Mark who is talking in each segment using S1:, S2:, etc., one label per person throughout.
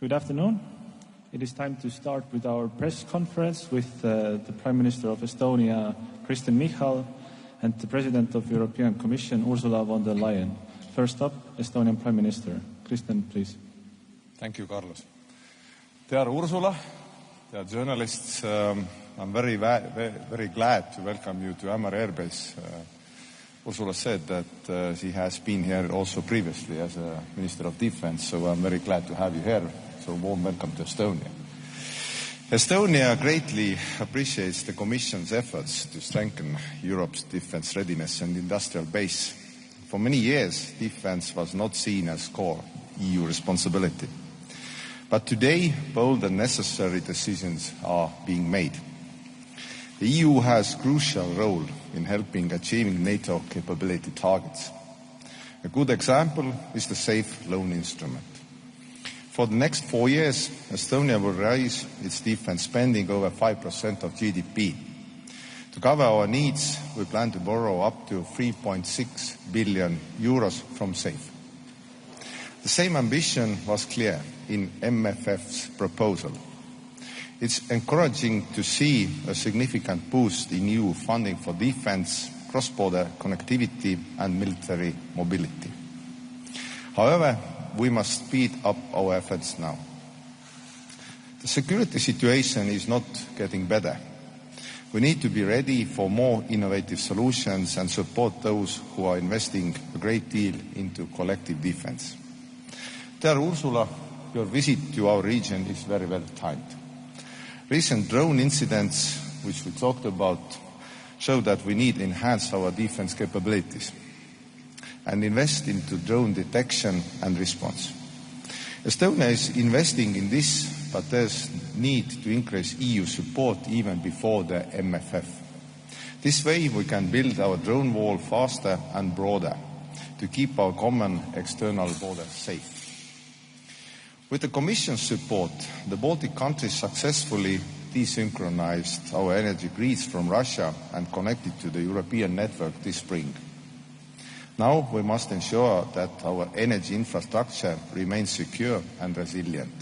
S1: Good afternoon. It is time to start with our press conference with the Prime Minister of Estonia, Kristen Michal, and the President of the European Commission, Ursula von der Leyen. First up, Estonian Prime Minister. Kristen, please.
S2: Thank you, Carlos. Dear Ursula, dear journalists, I'm very glad to welcome you to Amari Air Base. Ursula said that she has been here also previously as a Minister of Defense, so I'm very glad to have you here. So warm welcome to Estonia. Estonia greatly appreciates the Commission's efforts to strengthen Europe's defense readiness and industrial base. For many years, defense was not seen as core EU responsibility. But today, bold and necessary decisions are being made. The EU has a crucial role in helping achieving NATO capability targets. A good example is the Safe Loan Instrument. For the next 4 years, Estonia will raise its defense spending over 5% of GDP. To cover our needs, we plan to borrow up to 3.6 billion euros from SAFE. The same ambition was clear in MFF's proposal. It's encouraging to see a significant boost in EU funding for defense, cross-border connectivity and military mobility. However, we must speed up our efforts now. The security situation is not getting better. We need to be ready for more innovative solutions and support those who are investing a great deal into collective defense. Dear Ursula, your visit to our region is very well timed. Recent drone incidents, which we talked about, show that we need to enhance our defense capabilities and invest into drone detection and response. Estonia is investing in this, but there's need to increase EU support even before the MFF. This way we can build our drone wall faster and broader to keep our common external border safe. With the Commission's support, the Baltic countries successfully desynchronized our energy grids from Russia and connected to the European network this spring. Now we must ensure that our energy infrastructure remains secure and resilient.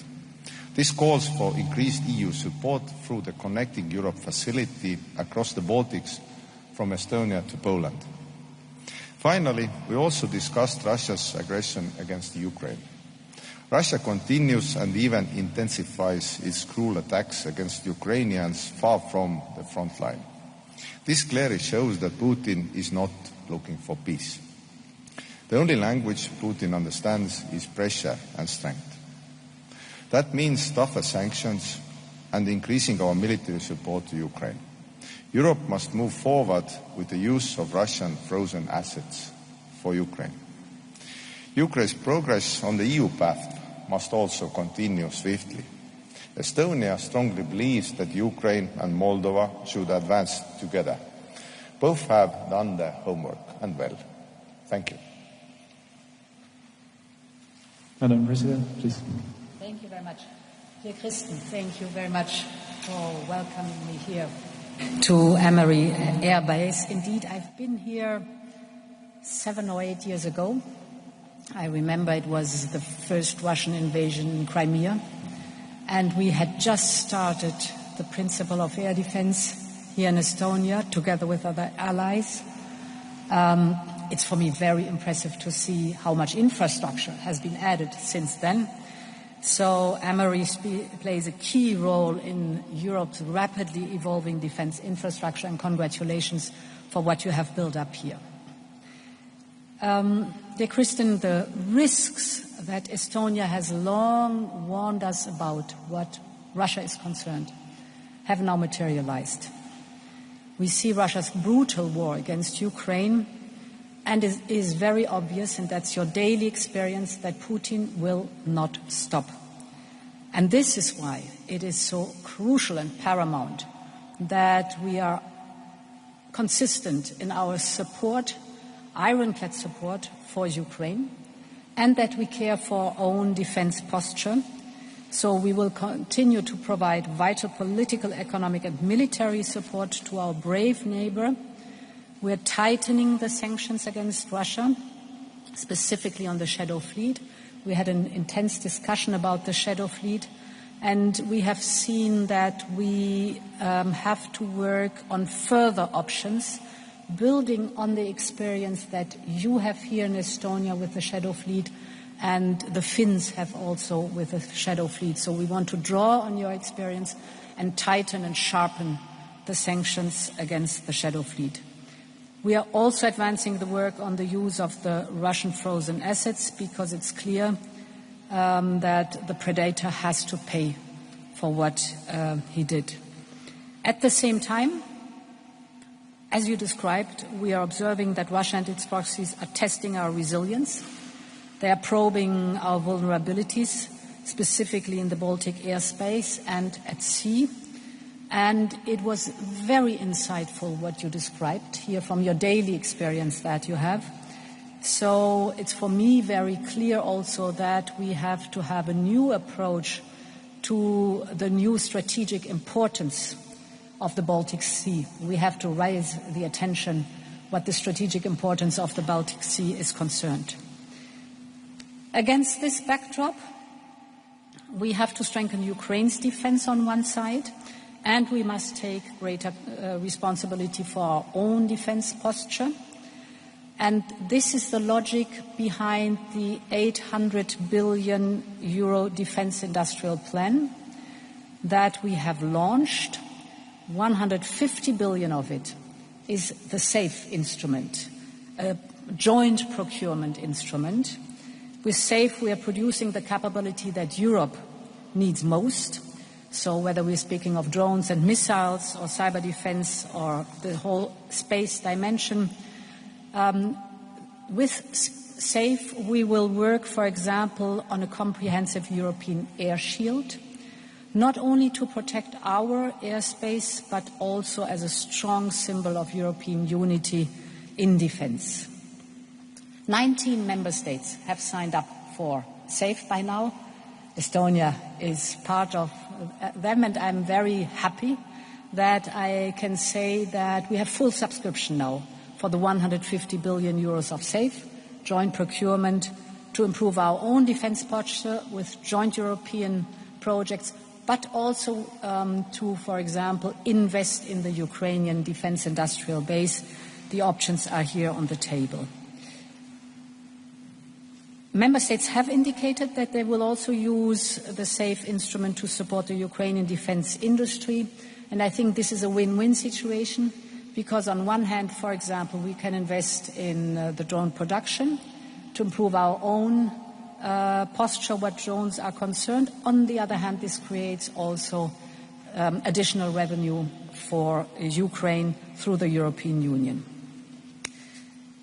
S2: This calls for increased EU support through the Connecting Europe facility across the Baltics from Estonia to Poland. Finally, we also discussed Russia's aggression against Ukraine. Russia continues and even intensifies its cruel attacks against Ukrainians far from the front line. This clearly shows that Putin is not looking for peace. The only language Putin understands is pressure and strength. That means tougher sanctions and increasing our military support to Ukraine. Europe must move forward with the use of Russian frozen assets for Ukraine. Ukraine's progress on the EU path must also continue swiftly. Estonia strongly believes that Ukraine and Moldova should advance together. Both have done their homework and well. Thank you.
S1: Madam President, please.
S3: Thank you very much. Dear Kristen, thank you very much for welcoming me here to Amari Air Base. Indeed, I've been here 7 or 8 years ago. I remember it was the first Russian invasion in Crimea, and we had just started the principle of air defense here in Estonia together with other allies. It's for me very impressive to see how much infrastructure has been added since then. So Amari plays a key role in Europe's rapidly evolving defense infrastructure, and congratulations for what you have built up here. Dear Kristen, the risks that Estonia has long warned us about what Russia is concerned have now materialized. We see Russia's brutal war against Ukraine, and it is very obvious, and that's your daily experience, that Putin will not stop. And this is why it is so crucial and paramount that we are consistent in our support, ironclad support for Ukraine, and that we care for our own defense posture. So we will continue to provide vital political, economic and military support to our brave neighbor. We are tightening the sanctions against Russia, specifically on the Shadow Fleet. We had an intense discussion about the shadow fleet, and we have seen that we have to work on further options, building on the experience that you have here in Estonia with the shadow fleet, and the Finns have also with the shadow fleet. So we want to draw on your experience and tighten and sharpen the sanctions against the shadow fleet. We are also advancing the work on the use of the Russian frozen assets, because it's clear that the predator has to pay for what he did. At the same time, as you described, we are observing that Russia and its proxies are testing our resilience. They are probing our vulnerabilities, specifically in the Baltic airspace and at sea. And it was very insightful what you described here from your daily experience that you have. So it's for me very clear also that we have to have a new approach to the new strategic importance of the Baltic Sea. We have to raise the attention what the strategic importance of the Baltic Sea is concerned. Against this backdrop, we have to strengthen Ukraine's defense on one side, and we must take greater responsibility for our own defense posture. And this is the logic behind the 800 billion euro defense industrial plan that we have launched. 150 billion of it is the SAFE instrument, a joint procurement instrument. With SAFE, we are producing the capability that Europe needs most. So whether we're speaking of drones and missiles or cyber defense or the whole space dimension, with SAFE we will work, for example, on a comprehensive European air shield, not only to protect our airspace, but also as a strong symbol of European unity in defense. 19 member states have signed up for SAFE by now. Estonia is part of them, and I'm very happy that I can say that we have full subscription now for the 150 billion euros of SAFE, joint procurement, to improve our own defense posture with joint European projects, but also to, for example, invest in the Ukrainian defense industrial base. The options are here on the table. Member States have indicated that they will also use the SAFE instrument to support the Ukrainian defense industry, and I think this is a win-win situation, because on one hand, for example, we can invest in the drone production to improve our own posture what drones are concerned. On the other hand, this creates also additional revenue for Ukraine through the European Union.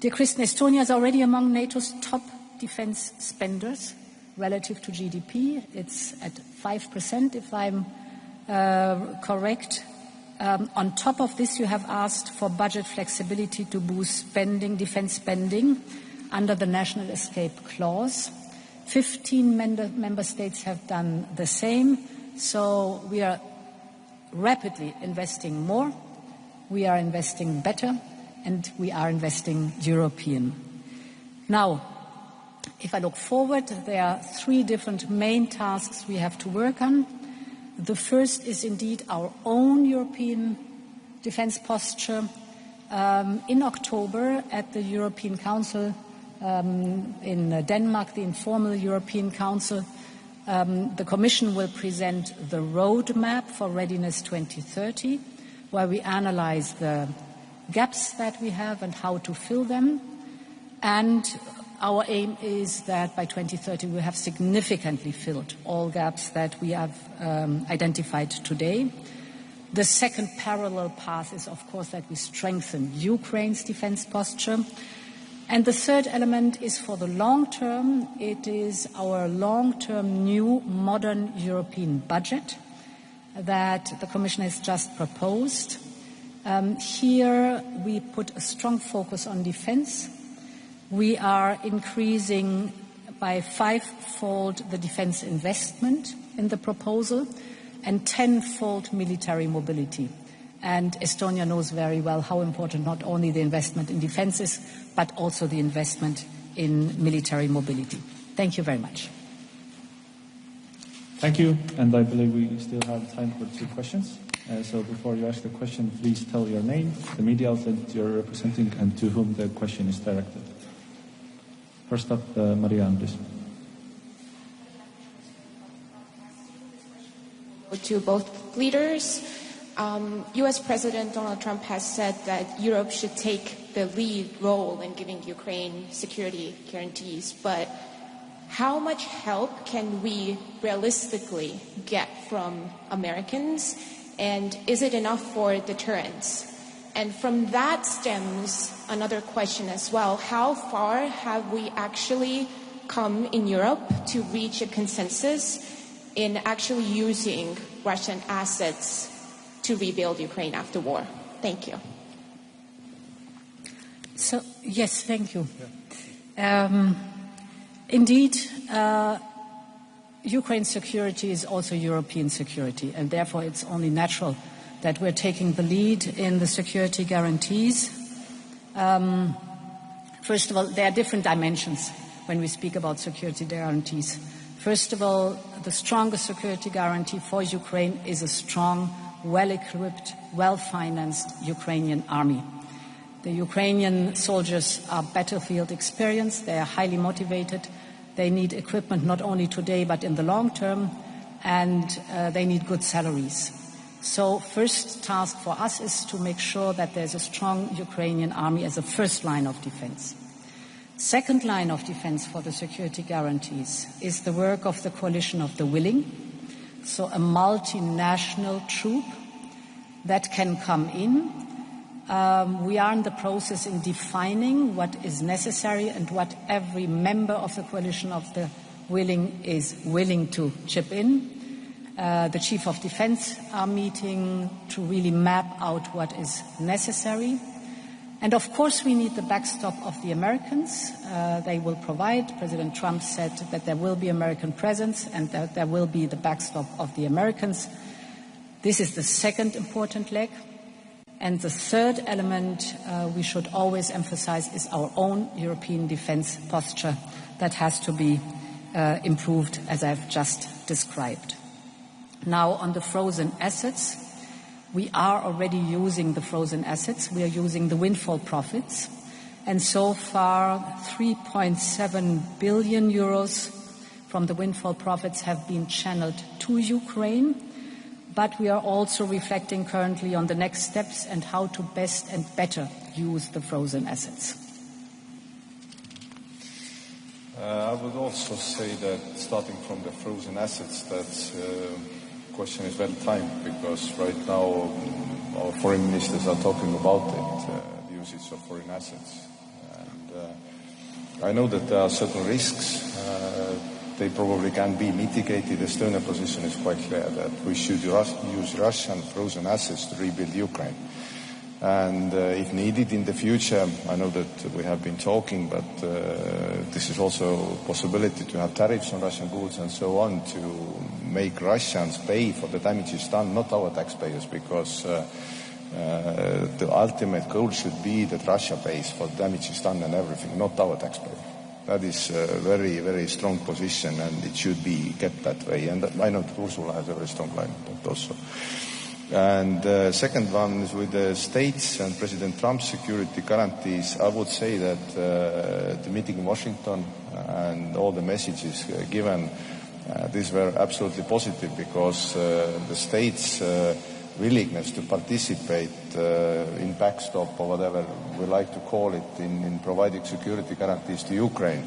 S3: Dear Kristen, Estonia is already among NATO's top defense spenders relative to GDP. It's at 5%, if I'm correct. On top of this, you have asked for budget flexibility to boost spending, defense spending, under the National Escape Clause. 15 member states have done the same. So we are rapidly investing more, we are investing better, and we are investing European. Now, if I look forward, there are three different main tasks we have to work on. The first is indeed our own European defense posture. In October at the European Council in Denmark, the informal European Council, the Commission will present the roadmap for Readiness 2030, where we analyze the gaps that we have and how to fill them. And our aim is that by 2030 we have significantly filled all gaps that we have identified today. The second parallel path is, of course, that we strengthen Ukraine's defense posture. And the third element is for the long term. It is our long-term new modern European budget that the Commission has just proposed. Here we put a strong focus on defense. We are increasing by 5-fold the defense investment in the proposal and 10-fold military mobility. And Estonia knows very well how important not only the investment in defense is, but also the investment in military mobility. Thank you very much.
S1: Thank you, and I believe we still have time for 2 questions. So before you ask the question, please tell your name, the media outlet you're representing, and to whom the question is directed. First up, Maria, please.
S4: To both leaders, U.S. President Donald Trump has said that Europe should take the lead role in giving Ukraine security guarantees, but how much help can we realistically get from Americans, and is it enough for deterrence? And from that stems another question as well. How far have we actually come in Europe to reach a consensus in actually using Russian assets to rebuild Ukraine after war? Thank you.
S3: So, yes, thank you. Indeed, Ukraine's security is also European security, and therefore it's only natural that we're taking the lead in the security guarantees. First of all, there are different dimensions when we speak about security guarantees. First of all, the strongest security guarantee for Ukraine is a strong, well-equipped, well-financed Ukrainian army. The Ukrainian soldiers are battlefield experienced, they are highly motivated, they need equipment not only today but in the long term, and they need good salaries. So first task for us is to make sure that there's a strong Ukrainian army as a first line of defense. Second line of defense for the security guarantees is the work of the coalition of the willing, so a multinational troop that can come in. We are in the process in defining what is necessary and what every member of the coalition of the willing is willing to chip in. The Chief of Defense are meeting to really map out what is necessary. And of course we need the backstop of the Americans. They will provide. President Trump said that there will be American presence and that there will be the backstop of the Americans. This is the second important leg. And the third element we should always emphasize is our own European defense posture that has to be improved, as I've just described. Now, on the frozen assets, we are already using the frozen assets. We are using the windfall profits. And so far, 3.7 billion euros from the windfall profits have been channeled to Ukraine. But we are also reflecting currently on the next steps and how to best and better use the frozen assets.
S2: I would also say that starting from the frozen assets, that question is well timed, because right now our foreign ministers are talking about it, the usage of foreign assets. And I know that there are certain risks. They probably can be mitigated. The Estonian position is quite clear that we should use Russian frozen assets to rebuild Ukraine. And if needed in the future, I know that we have been talking, but this is also a possibility to have tariffs on Russian goods and so on, to make Russians pay for the damages done, not our taxpayers, because the ultimate goal should be that Russia pays for the damages done and everything, not our taxpayers. That is a very, very strong position, and it should be kept that way. And I know that Ursula has a very strong line on that also. And the second one is with the states and President Trump's security guarantees. I would say that the meeting in Washington and all the messages given, these were absolutely positive, because the states' willingness to participate in backstop or whatever we like to call it in providing security guarantees to Ukraine,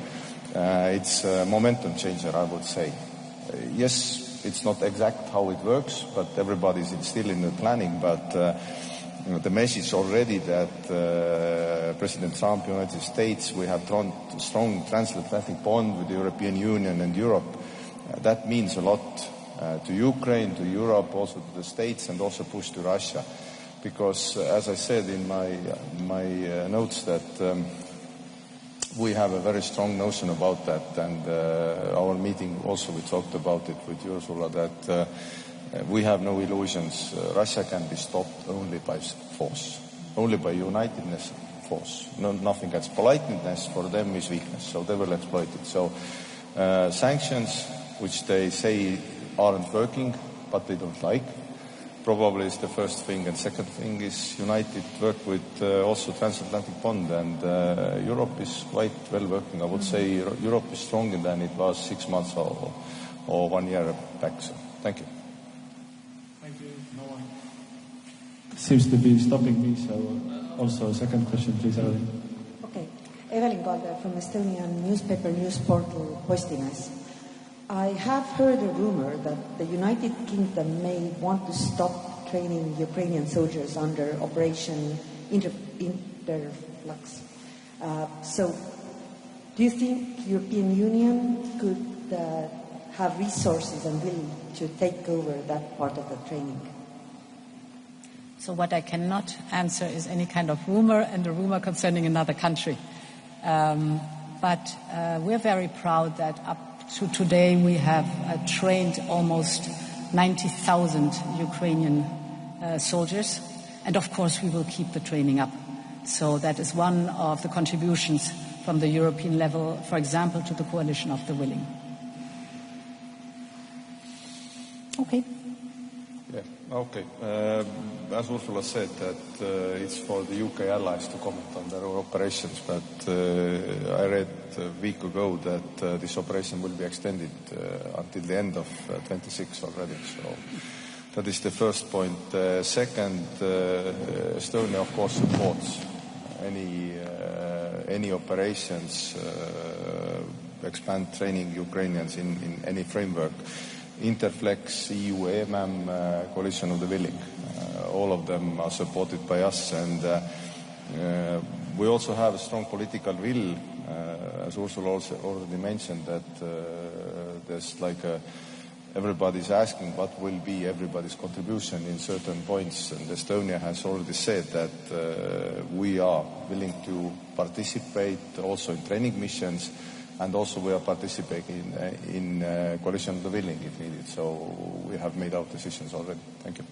S2: it's a momentum changer, I would say. Yes, it's not exact how it works, but everybody's still in the planning. But the message already that President Trump, United States, we have strong transatlantic bond with the European Union and Europe. That means a lot to Ukraine, to Europe, also to the States, and also push to Russia. Because, as I said in my notes, that we have a very strong notion about that. And our meeting also, we talked about it with Ursula, that we have no illusions. Russia can be stopped only by force, only by unitedness, force. No, nothing else. Politeness for them is weakness, so they will exploit it. So sanctions, which they say aren't working, but they don't like. Probably is the first thing, and second thing is united work with also transatlantic bond, and Europe is quite well working. I would say Europe is stronger than it was 6 months or 1 year back. So thank you.
S1: Thank you. No one seems to be stopping me, so also a second question, please, Evelyn.
S5: Okay. Evelyn Kalder from Estonian newspaper news portal Postimees. I have heard a rumor that the United Kingdom may want to stop training Ukrainian soldiers under Operation Interflux. So, do you think European Union could have resources and will to take over that part of the training?
S3: So what I cannot answer is any kind of rumor, and a rumor concerning another country. But we're very proud that up to today we have trained almost 90,000 Ukrainian soldiers, and of course we will keep the training up. So that is one of the contributions from the European level, for example, to the Coalition of the Willing. Okay.
S2: Yeah, okay. As Ursula said, that it's for the UK allies to comment on their operations, but I read a week ago that this operation will be extended until the end of 26 already. So that is the first point. Second, Estonia, of course, supports any operations, expand training Ukrainians in any framework. Interflex, EU, EMAM, Coalition of the Willing. All of them are supported by us, and we also have a strong political will, as Ursula also already mentioned, that there's like everybody's asking what will be everybody's contribution in certain points, and Estonia has already said that we are willing to participate also in training missions, and also we are participating in Coalition of the Willing if needed. So we have made our decisions already. Thank you.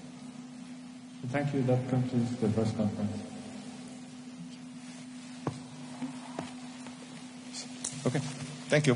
S1: Thank you. That concludes the press conference.
S2: Okay. Thank you.